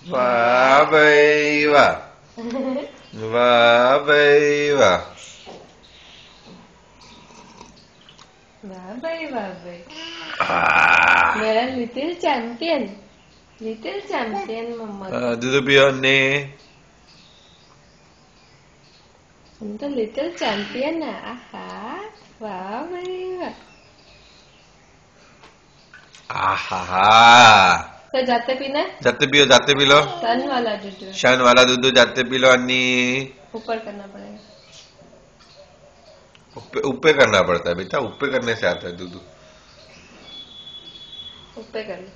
वाह भाई वाह, वाह भाई वाह। वाह भाई वाह भाई, आह, मेरा little champion, little champion Mohammad. दूध पियो ने। हम तो लिटिल चैंपियन है। आहा, वाह भाई वाह। आहा, तो जाते पीना, जाते पी लो। सन वाला दूध शन वाला दूध जाते पी लो अन्नी। ऊपर करना पड़ेगा। उप्पे करना पड़ता है बेटा, उप्पे करने से आता है दूध। ऊपर कर लो।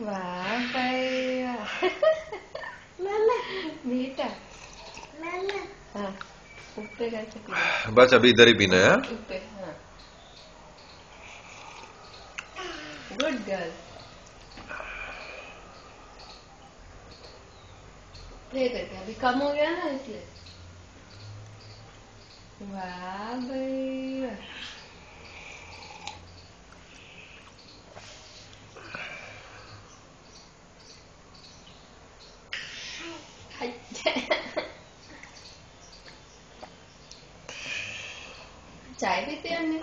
वाह भाई वाह। बेटा, हाँ, ऊपर करके पीना। बस अभी इधर ही पीना है। ऊपर, हाँ, गुड गर्ल। प्ले करके, अभी कम हो गया ना इसलिए। वाह भाई वाह। हाय। चाय पीते हैं हमने।